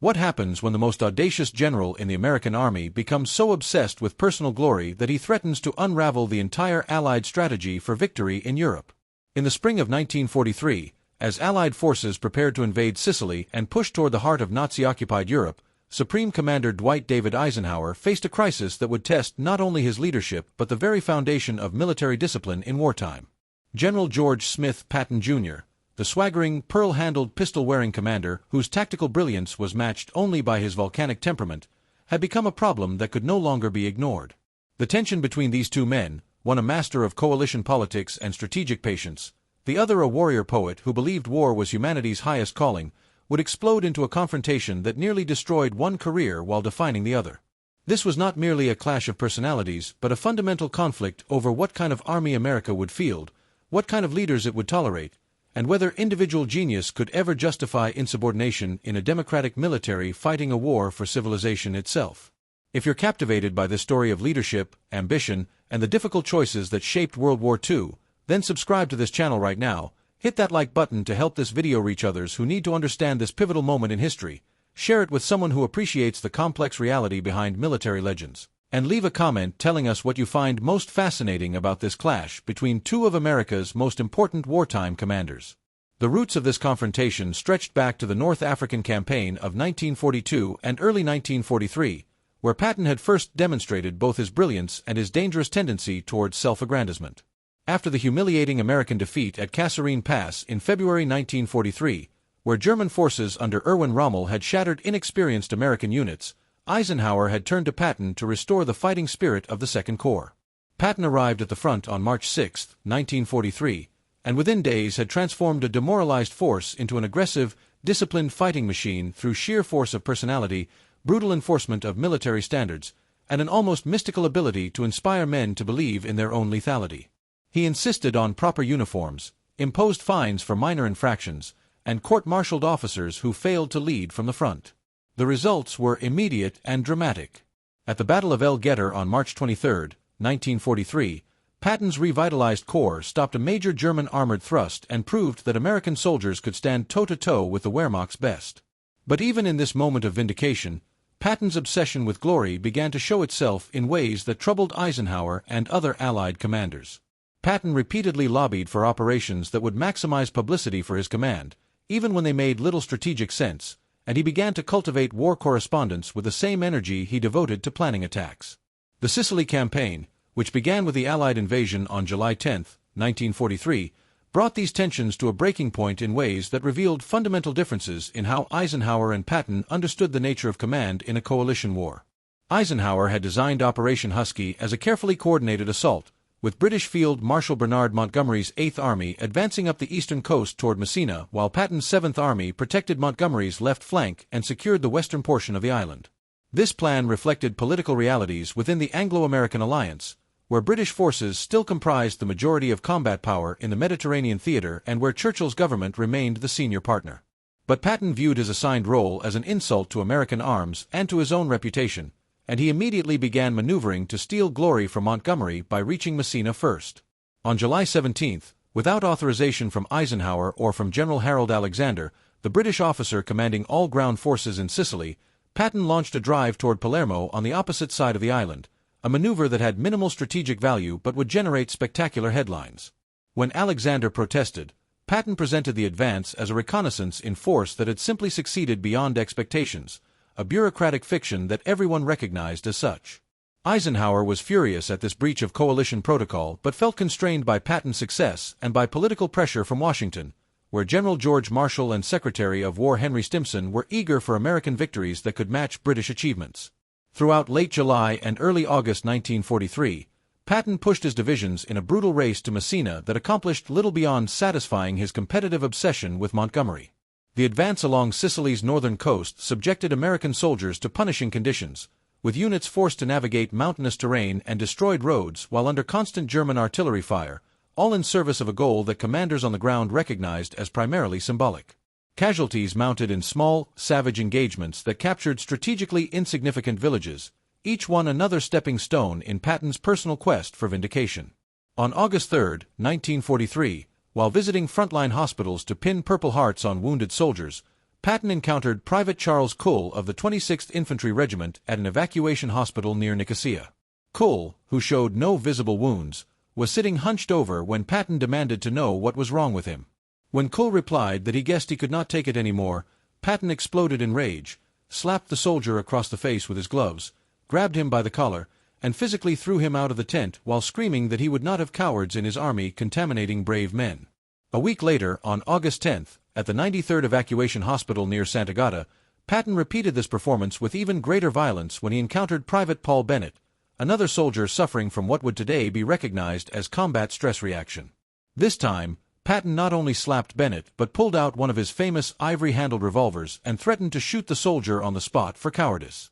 What happens when the most audacious general in the American army becomes so obsessed with personal glory that he threatens to unravel the entire Allied strategy for victory in Europe? In the spring of 1943, as Allied forces prepared to invade Sicily and push toward the heart of Nazi-occupied Europe, Supreme Commander Dwight D. Eisenhower faced a crisis that would test not only his leadership but the very foundation of military discipline in wartime. General George Smith Patton, Jr., the swaggering, pearl-handled, pistol-wearing commander whose tactical brilliance was matched only by his volcanic temperament, had become a problem that could no longer be ignored. The tension between these two men, one a master of coalition politics and strategic patience, the other a warrior poet who believed war was humanity's highest calling, would explode into a confrontation that nearly destroyed one career while defining the other. This was not merely a clash of personalities, but a fundamental conflict over what kind of army America would field, what kind of leaders it would tolerate, and whether individual genius could ever justify insubordination in a democratic military fighting a war for civilization itself. If you're captivated by this story of leadership, ambition, and the difficult choices that shaped World War II, then subscribe to this channel right now, hit that like button to help this video reach others who need to understand this pivotal moment in history, share it with someone who appreciates the complex reality behind military legends, and leave a comment telling us what you find most fascinating about this clash between two of America's most important wartime commanders. The roots of this confrontation stretched back to the North African Campaign of 1942 and early 1943, where Patton had first demonstrated both his brilliance and his dangerous tendency towards self-aggrandizement. After the humiliating American defeat at Kasserine Pass in February 1943, where German forces under Erwin Rommel had shattered inexperienced American units, Eisenhower had turned to Patton to restore the fighting spirit of the Second Corps. Patton arrived at the front on March 6, 1943, and within days had transformed a demoralized force into an aggressive, disciplined fighting machine through sheer force of personality, brutal enforcement of military standards, and an almost mystical ability to inspire men to believe in their own lethality. He insisted on proper uniforms, imposed fines for minor infractions, and court-martialed officers who failed to lead from the front. The results were immediate and dramatic. At the Battle of El Getter on March 23, 1943, Patton's revitalized corps stopped a major German armored thrust and proved that American soldiers could stand toe-to-toe with the Wehrmacht's best. But even in this moment of vindication, Patton's obsession with glory began to show itself in ways that troubled Eisenhower and other Allied commanders. Patton repeatedly lobbied for operations that would maximize publicity for his command, even when they made little strategic sense, and he began to cultivate war correspondence with the same energy he devoted to planning attacks. The Sicily campaign, which began with the Allied invasion on July 10, 1943, brought these tensions to a breaking point in ways that revealed fundamental differences in how Eisenhower and Patton understood the nature of command in a coalition war. Eisenhower had designed Operation Husky as a carefully coordinated assault, with British Field Marshal Bernard Montgomery's 8th Army advancing up the eastern coast toward Messina, while Patton's 7th Army protected Montgomery's left flank and secured the western portion of the island. This plan reflected political realities within the Anglo-American alliance, where British forces still comprised the majority of combat power in the Mediterranean theater and where Churchill's government remained the senior partner. But Patton viewed his assigned role as an insult to American arms and to his own reputation, and he immediately began maneuvering to steal glory from Montgomery by reaching Messina first. On July 17, without authorization from Eisenhower or from General Harold Alexander, the British officer commanding all ground forces in Sicily, Patton launched a drive toward Palermo on the opposite side of the island, a maneuver that had minimal strategic value but would generate spectacular headlines. When Alexander protested, Patton presented the advance as a reconnaissance in force that had simply succeeded beyond expectations, a bureaucratic fiction that everyone recognized as such. Eisenhower was furious at this breach of coalition protocol but felt constrained by Patton's success and by political pressure from Washington, where General George Marshall and Secretary of War Henry Stimson were eager for American victories that could match British achievements. Throughout late July and early August 1943, Patton pushed his divisions in a brutal race to Messina that accomplished little beyond satisfying his competitive obsession with Montgomery. The advance along Sicily's northern coast subjected American soldiers to punishing conditions, with units forced to navigate mountainous terrain and destroyed roads while under constant German artillery fire, all in service of a goal that commanders on the ground recognized as primarily symbolic. Casualties mounted in small, savage engagements that captured strategically insignificant villages, each one another stepping stone in Patton's personal quest for vindication. On August 3, 1943, while visiting frontline hospitals to pin Purple Hearts on wounded soldiers, Patton encountered Private Charles Kull of the 26th Infantry Regiment at an evacuation hospital near Nicosia. Kull, who showed no visible wounds, was sitting hunched over when Patton demanded to know what was wrong with him. When Kull replied that he guessed he could not take it anymore, Patton exploded in rage, slapped the soldier across the face with his gloves, grabbed him by the collar, and physically threw him out of the tent while screaming that he would not have cowards in his army contaminating brave men. A week later, on August 10th, at the 93rd Evacuation Hospital near Sant'Agata, Patton repeated this performance with even greater violence when he encountered Private Paul Bennett, another soldier suffering from what would today be recognized as combat stress reaction. This time, Patton not only slapped Bennett but pulled out one of his famous ivory-handled revolvers and threatened to shoot the soldier on the spot for cowardice.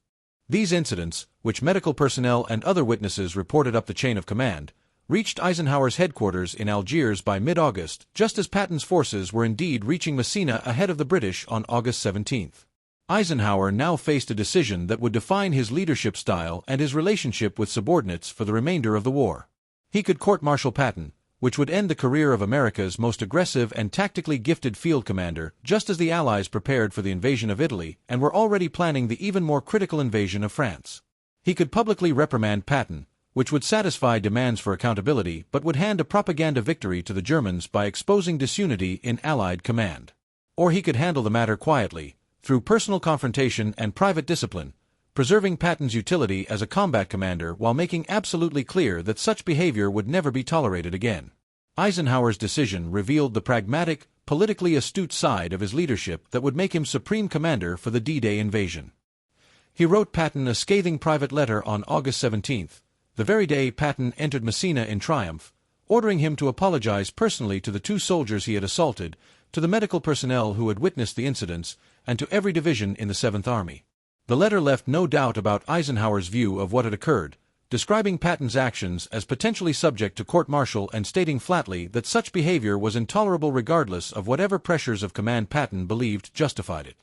These incidents, which medical personnel and other witnesses reported up the chain of command, reached Eisenhower's headquarters in Algiers by mid-August, just as Patton's forces were indeed reaching Messina ahead of the British on August 17th. Eisenhower now faced a decision that would define his leadership style and his relationship with subordinates for the remainder of the war. He could court-martial Patton, which would end the career of America's most aggressive and tactically gifted field commander, just as the Allies prepared for the invasion of Italy and were already planning the even more critical invasion of France. He could publicly reprimand Patton, which would satisfy demands for accountability but would hand a propaganda victory to the Germans by exposing disunity in Allied command. Or he could handle the matter quietly, through personal confrontation and private discipline, preserving Patton's utility as a combat commander while making absolutely clear that such behavior would never be tolerated again. Eisenhower's decision revealed the pragmatic, politically astute side of his leadership that would make him supreme commander for the D-Day invasion. He wrote Patton a scathing private letter on August 17th, the very day Patton entered Messina in triumph, ordering him to apologize personally to the 2 soldiers he had assaulted, to the medical personnel who had witnessed the incidents, and to every division in the 7th Army. The letter left no doubt about Eisenhower's view of what had occurred, describing Patton's actions as potentially subject to court-martial and stating flatly that such behavior was intolerable regardless of whatever pressures of command Patton believed justified it.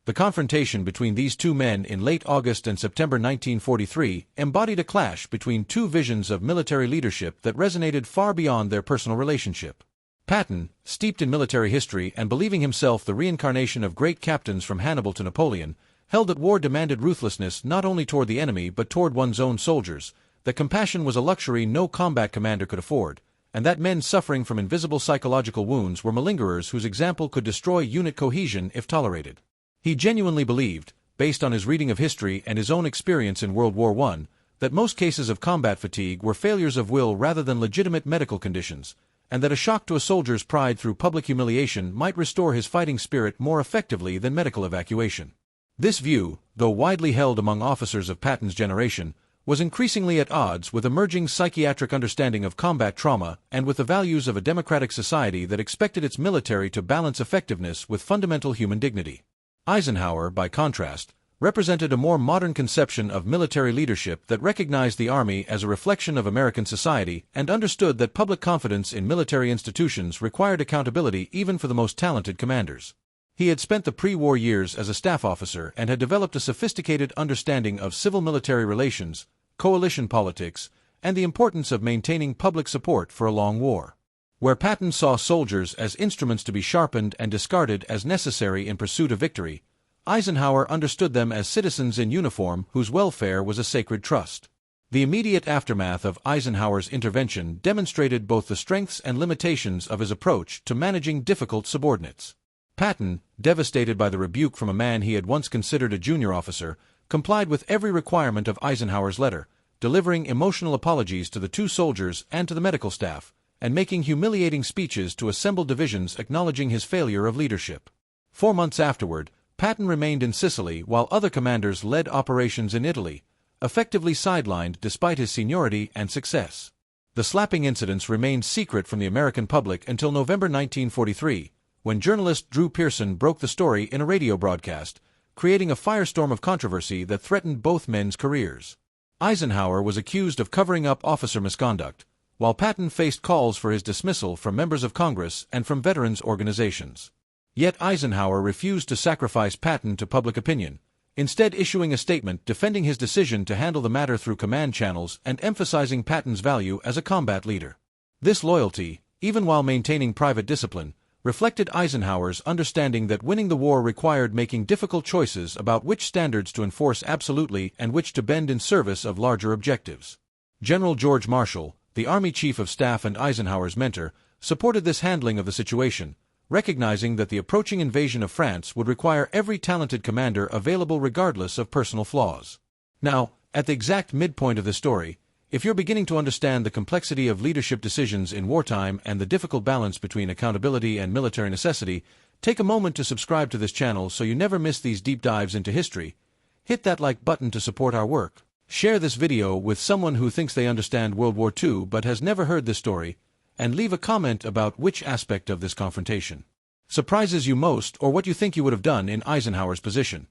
The confrontation between these 2 men in late August and September 1943 embodied a clash between 2 visions of military leadership that resonated far beyond their personal relationship. Patton, steeped in military history and believing himself the reincarnation of great captains from Hannibal to Napoleon, held that war demanded ruthlessness not only toward the enemy but toward one's own soldiers, that compassion was a luxury no combat commander could afford, and that men suffering from invisible psychological wounds were malingerers whose example could destroy unit cohesion if tolerated. He genuinely believed, based on his reading of history and his own experience in World War I, that most cases of combat fatigue were failures of will rather than legitimate medical conditions, and that a shock to a soldier's pride through public humiliation might restore his fighting spirit more effectively than medical evacuation. This view, though widely held among officers of Patton's generation, was increasingly at odds with emerging psychiatric understanding of combat trauma and with the values of a democratic society that expected its military to balance effectiveness with fundamental human dignity. Eisenhower, by contrast, represented a more modern conception of military leadership that recognized the Army as a reflection of American society and understood that public confidence in military institutions required accountability even for the most talented commanders. He had spent the pre-war years as a staff officer and had developed a sophisticated understanding of civil-military relations, coalition politics, and the importance of maintaining public support for a long war. Where Patton saw soldiers as instruments to be sharpened and discarded as necessary in pursuit of victory, Eisenhower understood them as citizens in uniform whose welfare was a sacred trust. The immediate aftermath of Eisenhower's intervention demonstrated both the strengths and limitations of his approach to managing difficult subordinates. Patton, devastated by the rebuke from a man he had once considered a junior officer, complied with every requirement of Eisenhower's letter, delivering emotional apologies to the 2 soldiers and to the medical staff, and making humiliating speeches to assembled divisions acknowledging his failure of leadership. 4 months afterward, Patton remained in Sicily while other commanders led operations in Italy, effectively sidelined despite his seniority and success. The slapping incidents remained secret from the American public until November 1943, when journalist Drew Pearson broke the story in a radio broadcast, creating a firestorm of controversy that threatened both men's careers. Eisenhower was accused of covering up officer misconduct, while Patton faced calls for his dismissal from members of Congress and from veterans organizations. Yet Eisenhower refused to sacrifice Patton to public opinion, instead issuing a statement defending his decision to handle the matter through command channels and emphasizing Patton's value as a combat leader. This loyalty, even while maintaining private discipline, reflected Eisenhower's understanding that winning the war required making difficult choices about which standards to enforce absolutely and which to bend in service of larger objectives. General George Marshall, the Army Chief of Staff and Eisenhower's mentor, supported this handling of the situation, recognizing that the approaching invasion of France would require every talented commander available regardless of personal flaws. Now, at the exact midpoint of the story, if you're beginning to understand the complexity of leadership decisions in wartime and the difficult balance between accountability and military necessity, take a moment to subscribe to this channel so you never miss these deep dives into history. Hit that like button to support our work. Share this video with someone who thinks they understand World War II but has never heard this story, and leave a comment about which aspect of this confrontation surprises you most or what you think you would have done in Eisenhower's position.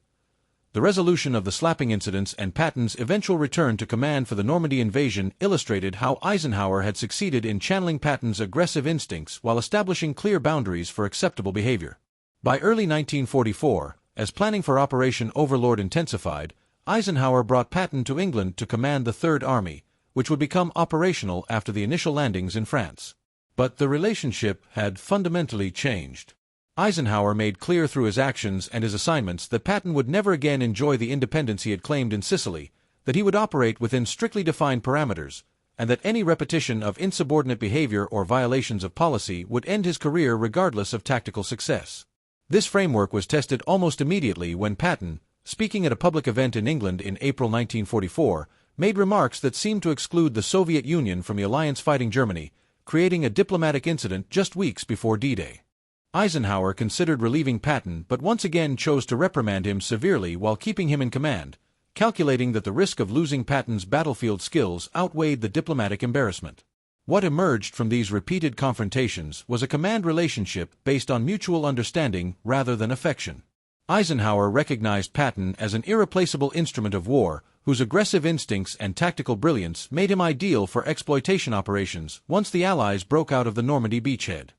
The resolution of the slapping incidents and Patton's eventual return to command for the Normandy invasion illustrated how Eisenhower had succeeded in channeling Patton's aggressive instincts while establishing clear boundaries for acceptable behavior. By early 1944, as planning for Operation Overlord intensified, Eisenhower brought Patton to England to command the Third Army, which would become operational after the initial landings in France. But the relationship had fundamentally changed. Eisenhower made clear through his actions and his assignments that Patton would never again enjoy the independence he had claimed in Sicily, that he would operate within strictly defined parameters, and that any repetition of insubordinate behavior or violations of policy would end his career regardless of tactical success. This framework was tested almost immediately when Patton, speaking at a public event in England in April 1944, made remarks that seemed to exclude the Soviet Union from the alliance fighting Germany, creating a diplomatic incident just weeks before D-Day. Eisenhower considered relieving Patton but once again chose to reprimand him severely while keeping him in command, calculating that the risk of losing Patton's battlefield skills outweighed the diplomatic embarrassment. What emerged from these repeated confrontations was a command relationship based on mutual understanding rather than affection. Eisenhower recognized Patton as an irreplaceable instrument of war, whose aggressive instincts and tactical brilliance made him ideal for exploitation operations once the Allies broke out of the Normandy beachhead.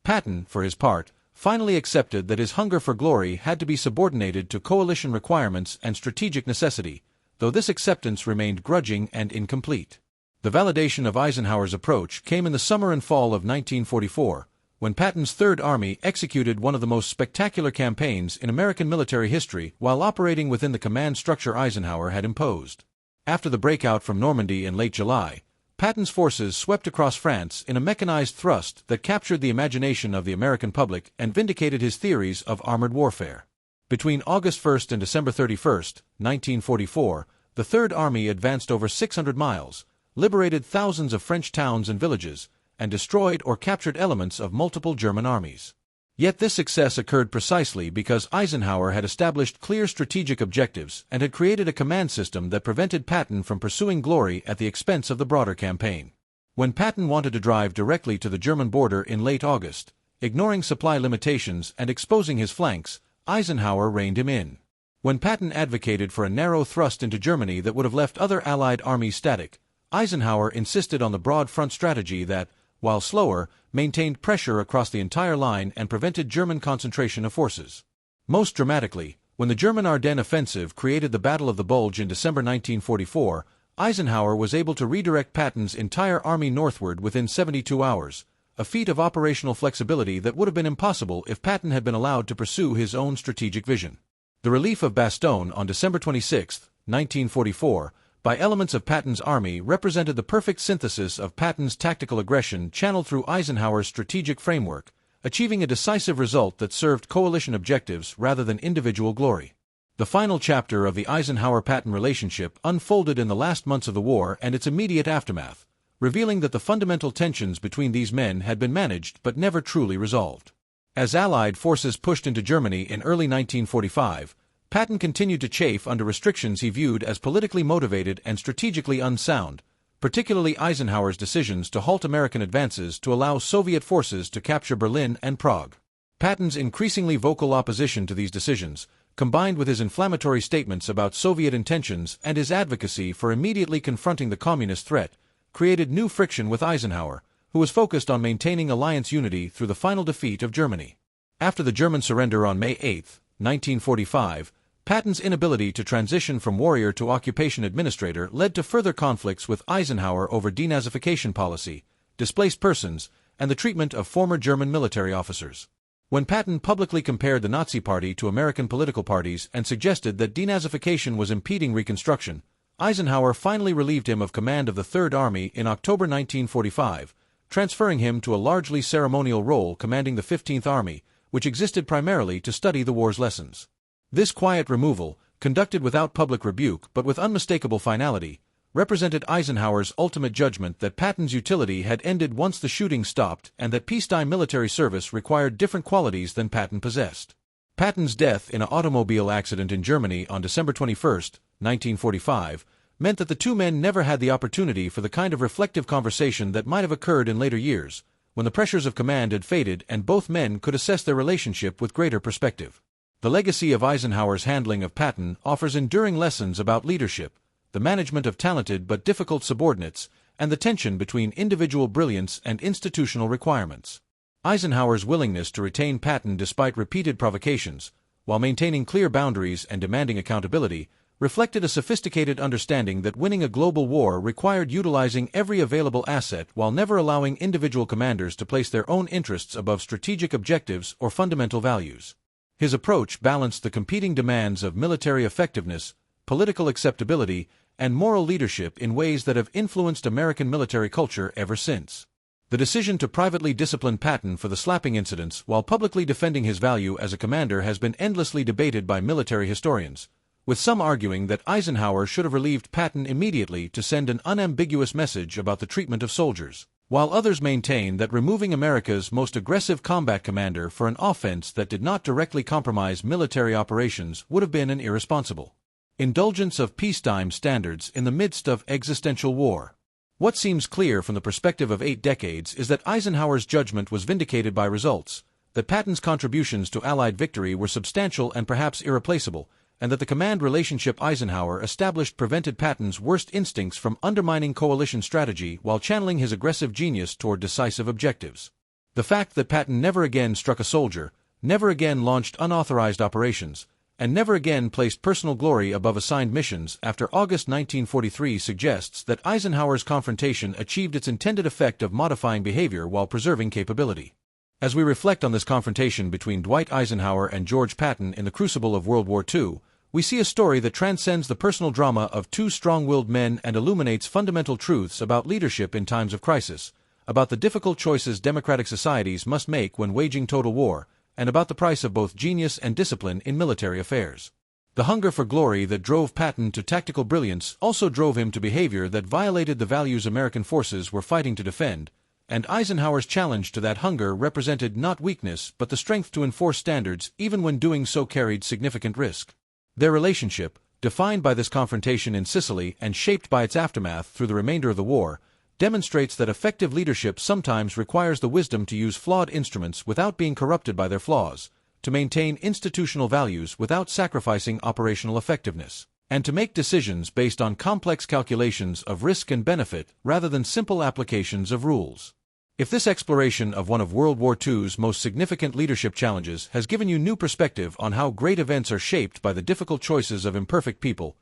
Patton, for his part, finally accepted that his hunger for glory had to be subordinated to coalition requirements and strategic necessity, though this acceptance remained grudging and incomplete. The validation of Eisenhower's approach came in the summer and fall of 1944, when Patton's Third Army executed one of the most spectacular campaigns in American military history while operating within the command structure Eisenhower had imposed. After the breakout from Normandy in late July, Patton's forces swept across France in a mechanized thrust that captured the imagination of the American public and vindicated his theories of armored warfare. Between August 1 and December 31, 1944, the Third Army advanced over 600 miles, liberated thousands of French towns and villages, and destroyed or captured elements of multiple German armies. Yet this success occurred precisely because Eisenhower had established clear strategic objectives and had created a command system that prevented Patton from pursuing glory at the expense of the broader campaign. When Patton wanted to drive directly to the German border in late August, ignoring supply limitations and exposing his flanks, Eisenhower reined him in. When Patton advocated for a narrow thrust into Germany that would have left other Allied armies static, Eisenhower insisted on the broad front strategy that, while slower, maintained pressure across the entire line and prevented German concentration of forces. Most dramatically, when the German Ardennes offensive created the Battle of the Bulge in December 1944, Eisenhower was able to redirect Patton's entire army northward within 72 hours, a feat of operational flexibility that would have been impossible if Patton had been allowed to pursue his own strategic vision. The relief of Bastogne on December 26, 1944, by elements of Patton's army represented the perfect synthesis of Patton's tactical aggression channeled through Eisenhower's strategic framework, achieving a decisive result that served coalition objectives rather than individual glory. The final chapter of the Eisenhower-Patton relationship unfolded in the last months of the war and its immediate aftermath, revealing that the fundamental tensions between these men had been managed but never truly resolved. As Allied forces pushed into Germany in early 1945, Patton continued to chafe under restrictions he viewed as politically motivated and strategically unsound, particularly Eisenhower's decisions to halt American advances to allow Soviet forces to capture Berlin and Prague. Patton's increasingly vocal opposition to these decisions, combined with his inflammatory statements about Soviet intentions and his advocacy for immediately confronting the communist threat, created new friction with Eisenhower, who was focused on maintaining alliance unity through the final defeat of Germany. After the German surrender on May 8, 1945, Patton's inability to transition from warrior to occupation administrator led to further conflicts with Eisenhower over denazification policy, displaced persons, and the treatment of former German military officers. When Patton publicly compared the Nazi Party to American political parties and suggested that denazification was impeding Reconstruction, Eisenhower finally relieved him of command of the Third Army in October 1945, transferring him to a largely ceremonial role commanding the 15th Army, which existed primarily to study the war's lessons. This quiet removal, conducted without public rebuke but with unmistakable finality, represented Eisenhower's ultimate judgment that Patton's utility had ended once the shooting stopped and that peacetime military service required different qualities than Patton possessed. Patton's death in an automobile accident in Germany on December 21, 1945, meant that the two men never had the opportunity for the kind of reflective conversation that might have occurred in later years, when the pressures of command had faded and both men could assess their relationship with greater perspective. The legacy of Eisenhower's handling of Patton offers enduring lessons about leadership, the management of talented but difficult subordinates, and the tension between individual brilliance and institutional requirements. Eisenhower's willingness to retain Patton despite repeated provocations, while maintaining clear boundaries and demanding accountability, reflected a sophisticated understanding that winning a global war required utilizing every available asset while never allowing individual commanders to place their own interests above strategic objectives or fundamental values. His approach balanced the competing demands of military effectiveness, political acceptability, and moral leadership in ways that have influenced American military culture ever since. The decision to privately discipline Patton for the slapping incidents while publicly defending his value as a commander has been endlessly debated by military historians, with some arguing that Eisenhower should have relieved Patton immediately to send an unambiguous message about the treatment of soldiers, while others maintain that removing America's most aggressive combat commander for an offense that did not directly compromise military operations would have been an irresponsible indulgence of peacetime standards in the midst of existential war. What seems clear from the perspective of 8 decades is that Eisenhower's judgment was vindicated by results, that Patton's contributions to Allied victory were substantial and perhaps irreplaceable, and that the command relationship Eisenhower established prevented Patton's worst instincts from undermining coalition strategy while channeling his aggressive genius toward decisive objectives. The fact that Patton never again struck a soldier, never again launched unauthorized operations, and never again placed personal glory above assigned missions after August 1943 suggests that Eisenhower's confrontation achieved its intended effect of modifying behavior while preserving capability. As we reflect on this confrontation between Dwight Eisenhower and George Patton in the crucible of World War II, we see a story that transcends the personal drama of two strong-willed men and illuminates fundamental truths about leadership in times of crisis, about the difficult choices democratic societies must make when waging total war, and about the price of both genius and discipline in military affairs. The hunger for glory that drove Patton to tactical brilliance also drove him to behavior that violated the values American forces were fighting to defend, and Eisenhower's challenge to that hunger represented not weakness but the strength to enforce standards even when doing so carried significant risk. Their relationship, defined by this confrontation in Sicily and shaped by its aftermath through the remainder of the war, demonstrates that effective leadership sometimes requires the wisdom to use flawed instruments without being corrupted by their flaws, to maintain institutional values without sacrificing operational effectiveness, and to make decisions based on complex calculations of risk and benefit rather than simple applications of rules. If this exploration of one of World War II's most significant leadership challenges has given you new perspective on how great events are shaped by the difficult choices of imperfect people,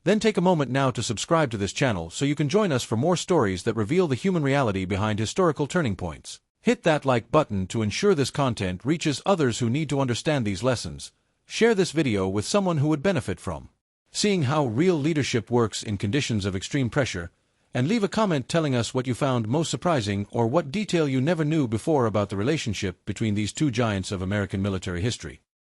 then take a moment now to subscribe to this channel so you can join us for more stories that reveal the human reality behind historical turning points. Hit that like button to ensure this content reaches others who need to understand these lessons. Share this video with someone who would benefit from seeing how real leadership works in conditions of extreme pressure, and leave a comment telling us what you found most surprising or what detail you never knew before about the relationship between these two giants of American military history.